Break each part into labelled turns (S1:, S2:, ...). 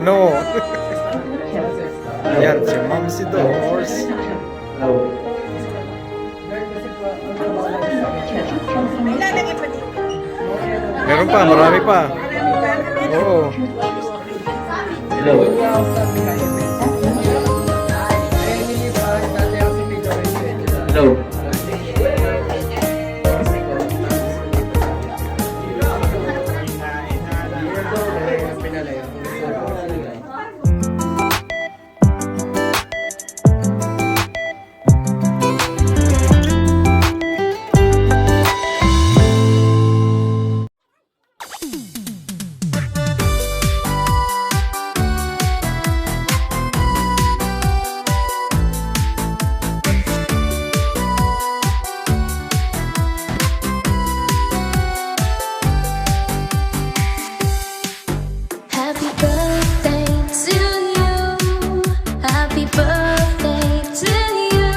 S1: No. Yan, si Ma'am si Doors. Meron pa, marami pa. Oo.
S2: Hello.
S3: Happy birthday to you. Happy birthday to you.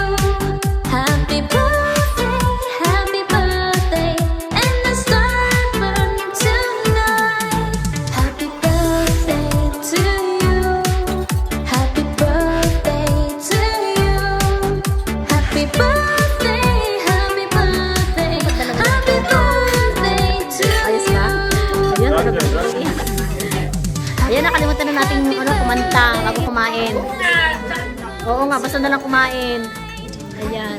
S3: Happy birthday, and the star burning tonight. Happy birthday to you. Happy birthday to you. Happy birthday, happy birthday, happy birthday to you.
S4: Ayan, nakalimutan na natin yung kumanta bago kumain. Oo nga, basta na lang kumain. Ayan.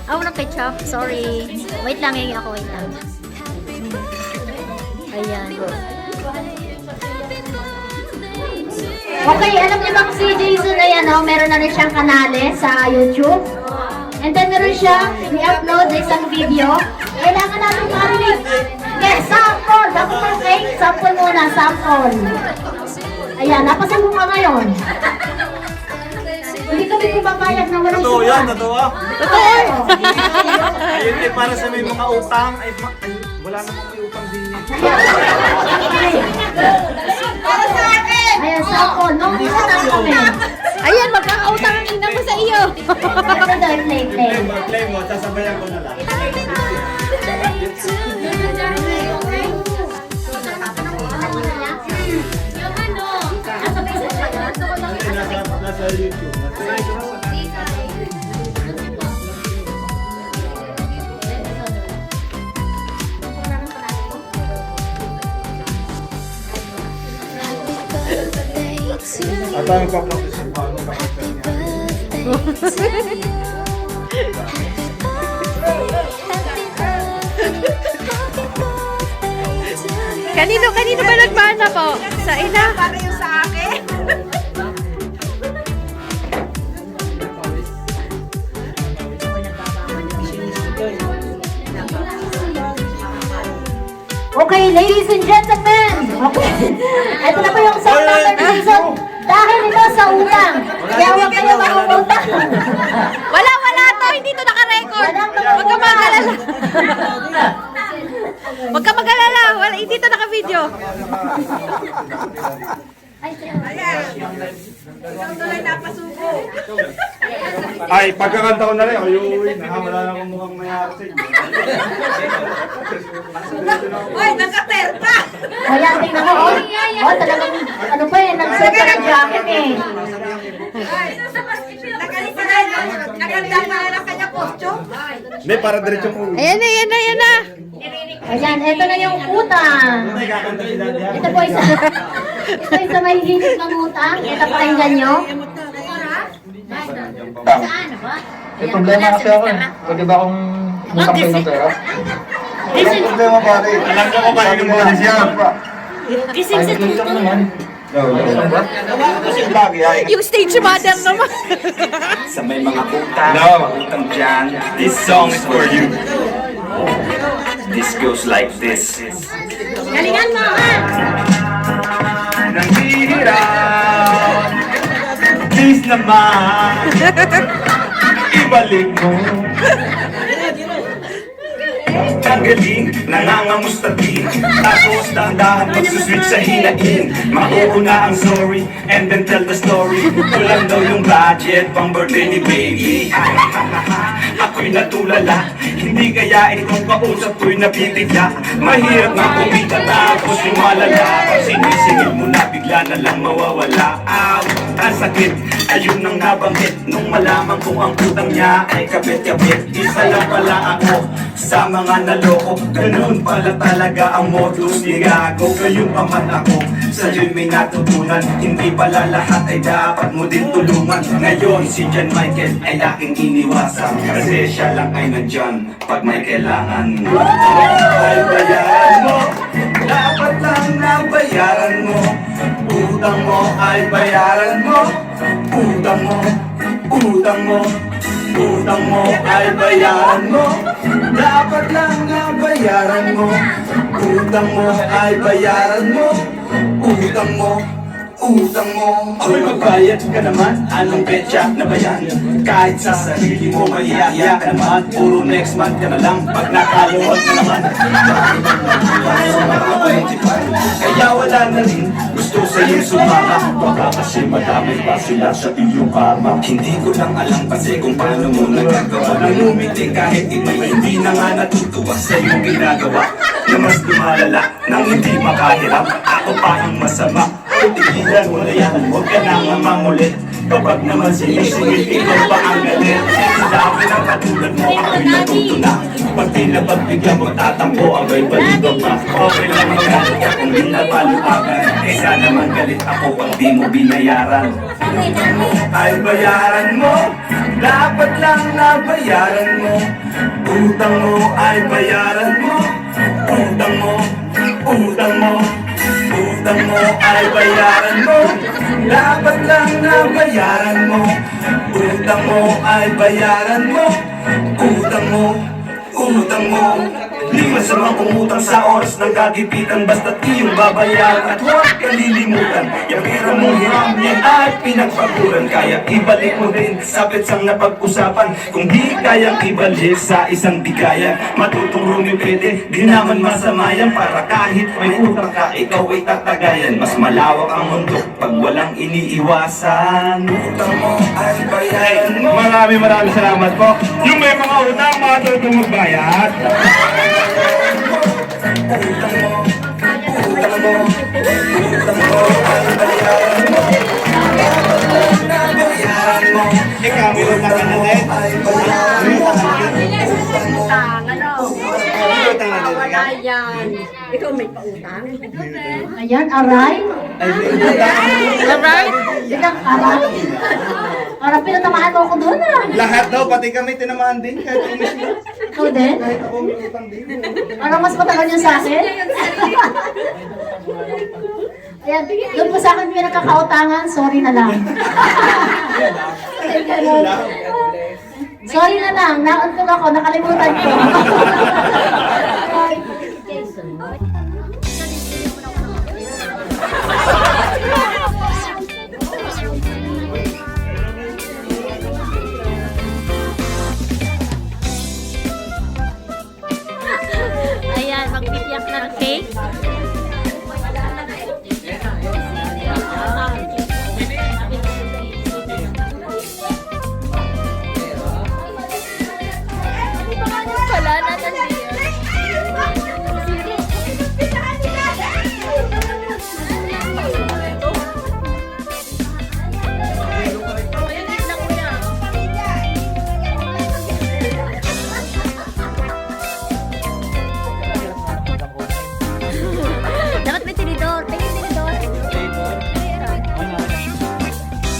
S4: Walang ketchup. Sorry. Wait lang, hingi ako. Wait lang. Ayan. Okay, alam niyo bang si Jason ay meron na rin siyang kanale sa YouTube. And then meron siya i-upload na isang video. Kailangan natin marinig. Yes, sample! Bago pa cake, sample muna, sample. Ayan, napasampo ka ngayon. Hindi kami pumapayag na walang
S5: Totoo
S4: suka.
S5: yan, totoo.
S4: Totoo!
S5: Ayun eh, para sa may mga utang, ay wala namang may utang din eh.
S4: Para sa akin! Ayan, sample. No, utang kami. Ayan, magkakautang ang ina mo sa iyo. Ito daw yung play.
S5: Play mo, sasabayan ko na lang. Nasa YouTube. At ang papractice yung paano kakanta niya.
S4: Kanino ba nagmana po? Sa ina?
S6: Para yung sa akin.
S4: Okay, ladies and gentlemen. Okay. Ito na po yung song number season. Dahil ito sa utang. Kaya huwag kayo mangungutang. Wala to. Hindi to naka-record. Huwag ka mag-alala. Huwag ka mag-alala. Hindi to naka-video.
S6: Ayan. Ikaw tuloy napasuko.
S5: Ay, pagkakanta ko na rin, ayun, wala na akong mukhang mayari sa inyo.
S6: Uy, nakaterpa.
S4: Kaya tingnan mo. Oh, talagang ano pa eh. Nag-set ka ng jacket eh.
S6: Naganda pa na ng kanya costume.
S5: Hindi, para diretso ko.
S4: Ayan na. Ayan, ito na yung utang.
S5: Ay, kakanta si Daddy.
S4: Ito po isa. Ito isa may hinis ng utang. Ito pakinggan nyo. Saan ba?
S2: May problema kasi ako eh. Pwede ba akong mutang kayo ng pera?
S5: Walang problema pare. Alam ko kung paano yung bonus yan.
S4: Gising sa
S2: Ay, lang naman.
S5: Kasi lagi ay.
S4: yung stage mother naman.
S7: Sa may mga utang dyan, this song is for you. This goes like this.
S4: Galingan mo ha!
S7: Nanghihirap, please naman, ibalik mo. Tanggalin, nangangamustatin. Tapos dahan-dahan magsuswitch sa hinain. Mauuna ang sorry, and then tell the story. Kulang daw yung budget, pang birthday ni baby. Ako'y natulala, Hindi kaya itong kausap ko'y nabibigla. Mahirap na kumita tapos yung malala. Pag sinisingil mo na bigla na lang mawawala. Ang sakit, ayun ang nabanggit. Nung malaman kong ang utang niya ay kabit-kabit. Isa lang pala ako sa mga naloko. Ganun pala talaga ang modus ni Gago. Gayong pamat ako, sa'yo'y may natutunan. Hindi pala lahat ay dapat mo din tulungan. Ngayon si John Michael ay aking iniwasan. Kasi siya lang ay nandyan pag may kailangan. Ay bayaran mo, dapat lang na bayaran mo. Utang mo ay bayaran mo. Utang mo, utang mo, utang mo ay bayaran mo. Dapat lang na bayaran mo. Utang mo ay bayaran mo. Utang mo, utang mo. Ako'y magbayad ka naman. Anong petsa na ba yan? Kahit sa sarili mo mahihiya ka naman. Puro next month ka na lang pag nakaluhod ka naman. Kaya wala na rin gusto sa'yo sumama. Baka kasi madami pa sila sa iyong kama. Hindi ko lang alam kasi kung paano mo nagagawa. Nangumiti kahit iba'y hindi na nga natutuwa sa iyong ginagawa. Na mas lumalala nang hindi makahirap. Ako pa ang masama. Tigilan mo na yan, huwag ka na nga mangulit. Kapag naman sinisingil, ikaw pa ang galit. Sa dami ng katulad mo, ako'y natuto na. Pag pinapagbigyan mo, tatampo, abay baligaw pa. Okay lang magalit ka kung di napalupagan. Eh sana man galit ako pag di mo binayaran. Utang mo ay bayaran mo, dapat lang na bayaran mo. Utang mo ay bayaran mo. Utang mo, utang mo. Utang mo ay bayaran mo, dapat lang na bayaran mo. Utang mo ay bayaran mo. Utang mo, utang mo. Di masamang umutang sa oras ng kagipitan. Basta't iyong babayaran at huwag kalilimutan. Yung pera mong hiram yan ay pinagpaguran. Kaya ibalik mo din sa petsang napag-usapan. Kung di kayang ibalik sa isang bigayan, matutong yung pwede, di naman masama yan. Para kahit may utang ka, ikaw ay tatagayan. Mas malawak ang mundo pag walang iniiwasan. Utang mo ay bayaran mo.
S5: Maraming salamat po. Yung may mga utang, matutong magbayad.
S7: Utang mo, utang mo, utang mo ay bayaran mo. Bayaran mo.
S5: Ikaw, may utang ka na din.
S7: Ay bayaran mo.
S6: Wala yan. Ikaw may pautang.
S4: Ayan, aray.
S1: Alright?
S4: Bilang aray. Parang pinatamaan mo ako doon ah.
S5: Lahat daw, pati kami tinamaan din. Kahit kung mismo.
S4: Ikaw din?
S5: Kahit ako may utang din.
S4: Parang mas matagal yun sa akin. Ayan, doon po sa akin may nakakautangan, sorry na lang. Sorry na lang, nauntog ako, nakalimutan ko.
S3: Ayan, magpipiyak na ng cake. Wala na dapat may tinidor. Tingin tinidor.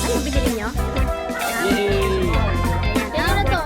S3: Ano binili niyo? Yan na to.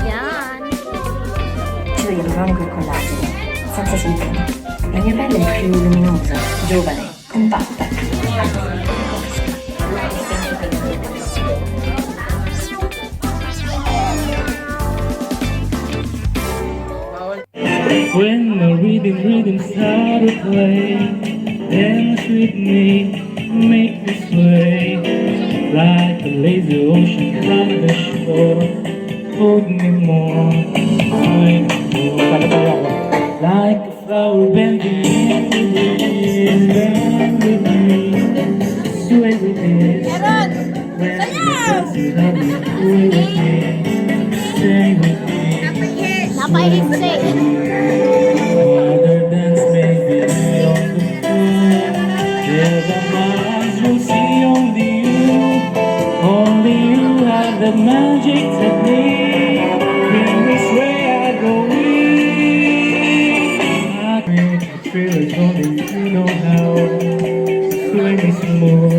S3: Yan.
S8: Il rango collagene, senza sudore. La mia pelle è più luminosa, giovane, compatta.
S9: When the rhythm start to play, dance with me, make me sway like a lazy ocean from the shore. Hold me more, sway me more, like a flower bending in the wind. Bend with me, sway with me. When the dance is lovely, sway with me, stay with me.
S3: Napahigsi.
S9: Other dance may be on the floor. There's a eyes will see only you. Only you have that magic technique. In this way I go weak. I create the thrillers only you know how. Swing me some more.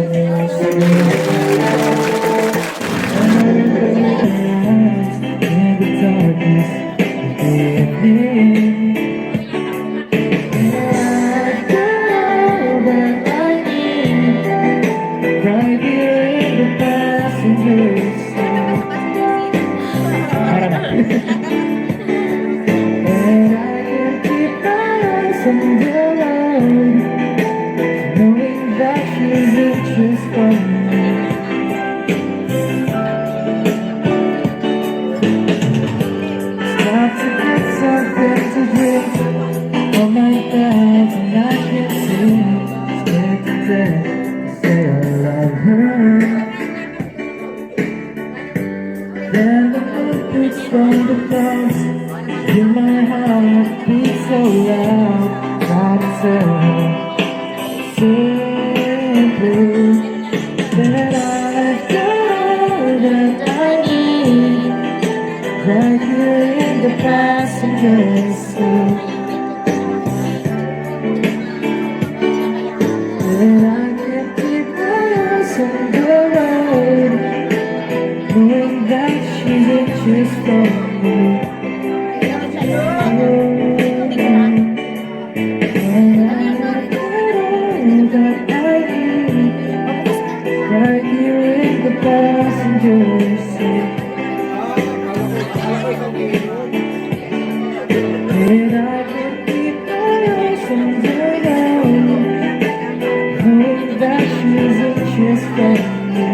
S9: Swing me some more. In the darkness. Right here in the passenger seat. And I can keep my eyes on the road, knowing that she's interest from me. Stop to get something to drink on my bed, and I can see scared to death to say I love her. Then the footprints from the clouds in my heart beat so loud. Try to tell her simply that I've got all that I need. Right here in the passenger seat. And I can keep my eyes on the road, knowing that she's anxious for me. And I've got all that I need. Right here in the passenger seat. And I can keep my eyes on the road, knowing that she's anxious for me.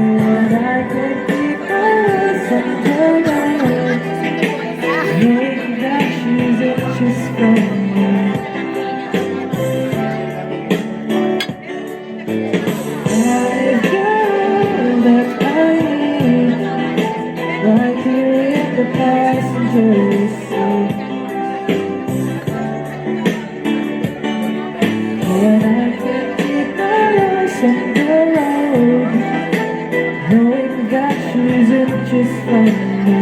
S9: And I can keep my eyes on the road, knowing that she's anxious for me. I've got all that I need, right here in the passenger seat. And I can keep my eyes on the road, knowing that she's anxious for me.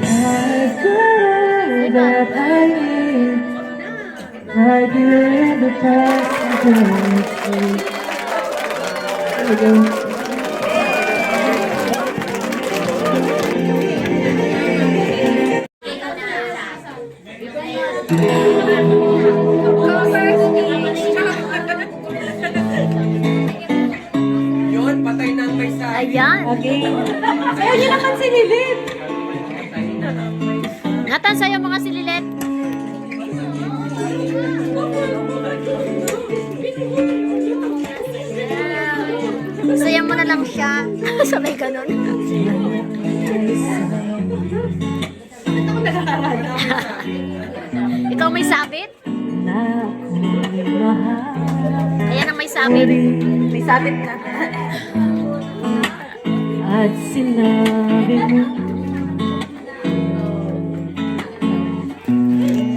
S9: I've got all that I need, right here in the passenger seat. There we go.
S6: Yun, patay na ang may sa.
S3: Ayan.
S6: Ayaw niya naman si Lilith.
S3: Nathan, sa'yo mga sililet. Sayaw mo na lang siya. Sabay ganun. Ikaw may sabit? Ayan ang may sabit.
S6: May sabit na.
S9: At sinabi mo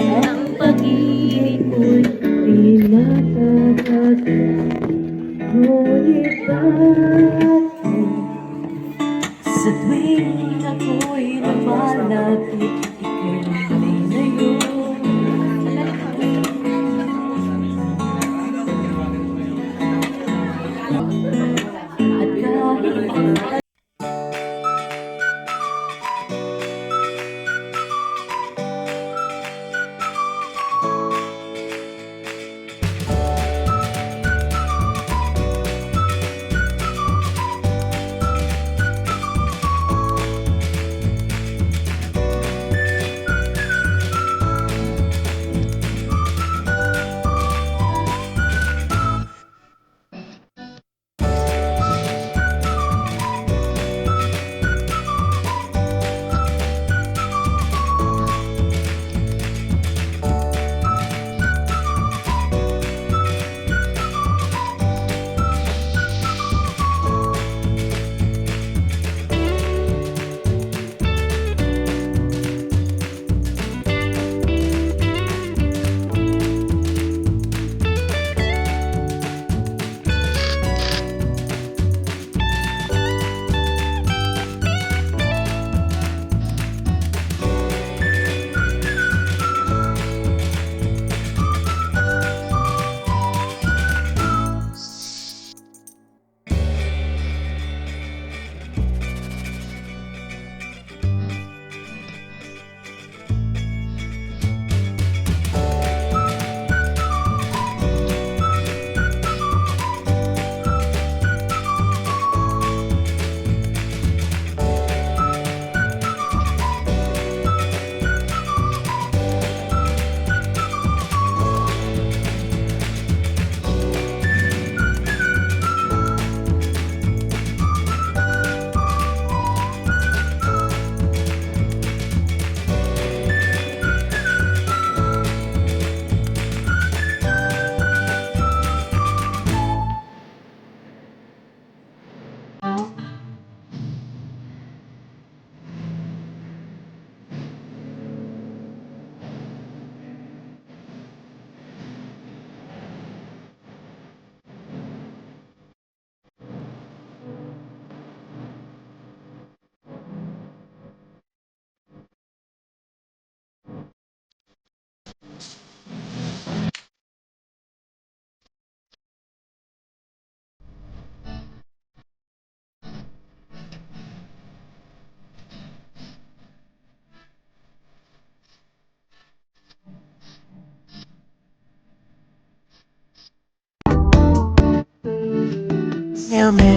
S9: ang pag-ibig ko'y di matapat. Ngunit bakit sa tuwing ako'y namalapit, ika'y lalayo. At kahit kami.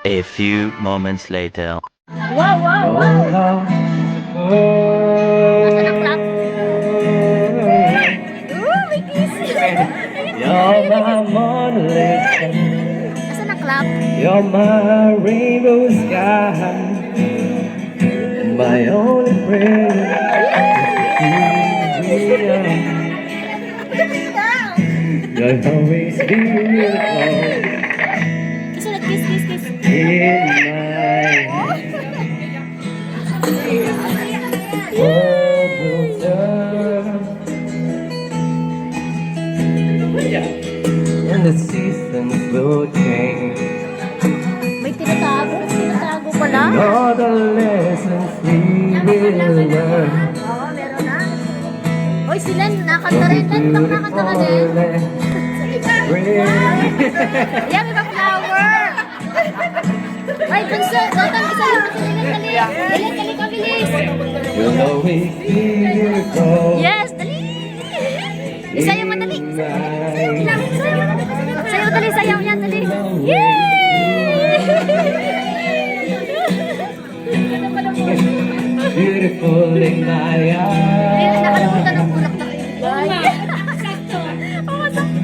S10: A few moments later.
S9: You're my Mona Lisa,
S3: Nasaan ang clap?
S9: you're my rainbow sky, my only prayer. You're always beautiful
S3: Kiss ulit, kiss, kiss, kiss.
S9: in my world will turn, and the seasons will change.
S3: May tinatago pala.
S9: All the lessons we will learn.
S3: Oo, meron na. Hoy, sila, nakanta rin. Bang nakanta ka din. Ayan, may pa-flower. Ay, bunso, Dotang, isa lang. Dali, dali, kabilis.
S9: You'll always be beautiful.
S3: Yes, dali. Isayaw mo, dali. Sayaw, dali, sayaw yan, dali.
S9: Beautiful in my
S3: Ayun, nakalimutan
S9: eyes.
S3: ng bulak na kayo.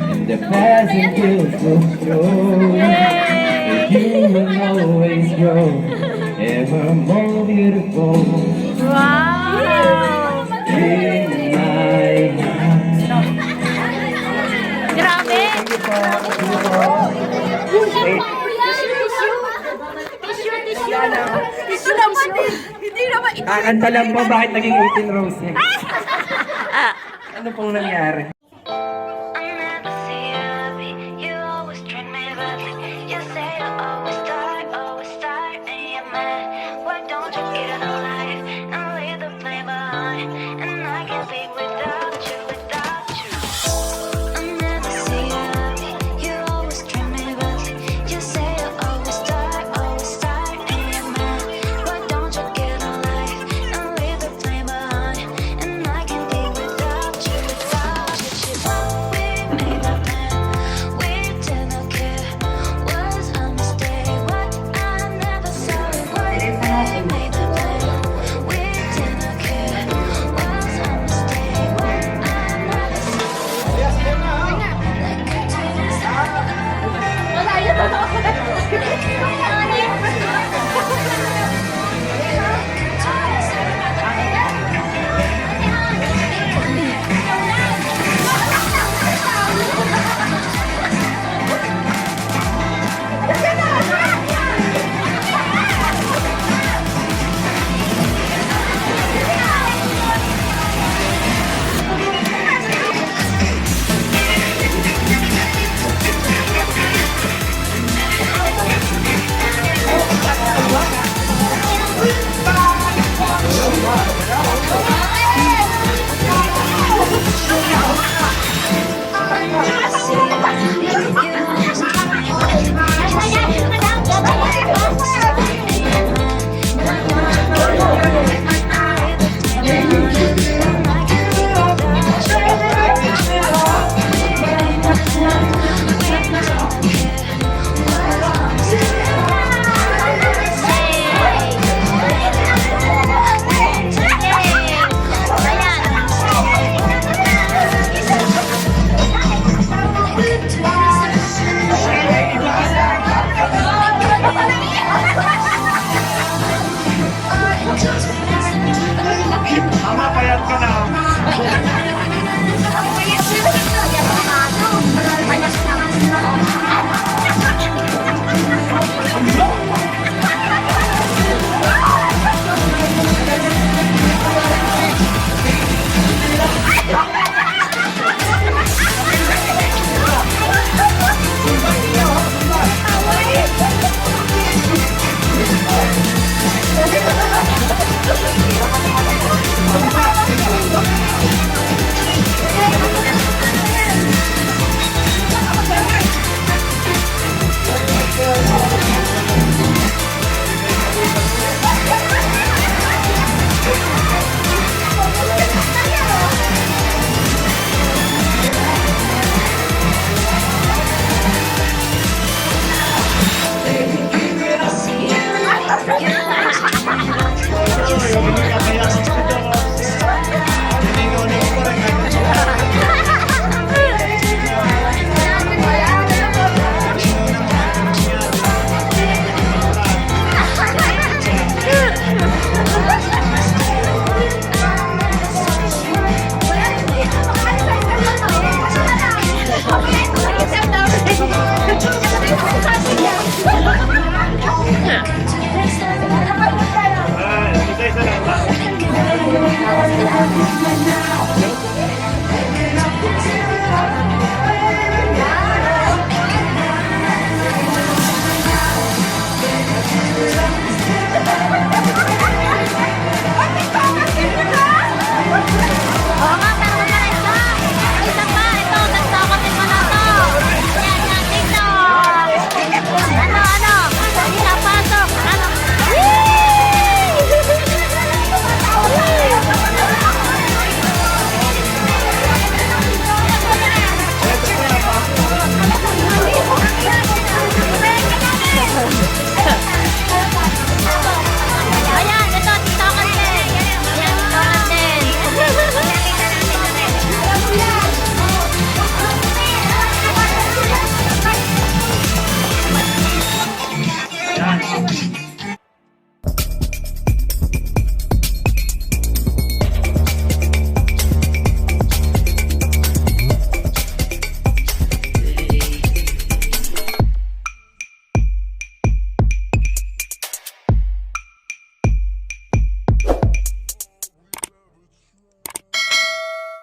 S9: And the present will fulfill. You will always grow ever more beautiful
S3: Wow!
S9: in my eyes.
S3: Grabe! Tissue naman eh. Hindi naman.
S9: Kakanta lang po bakit naging 18 roses. Ano pong nangyari?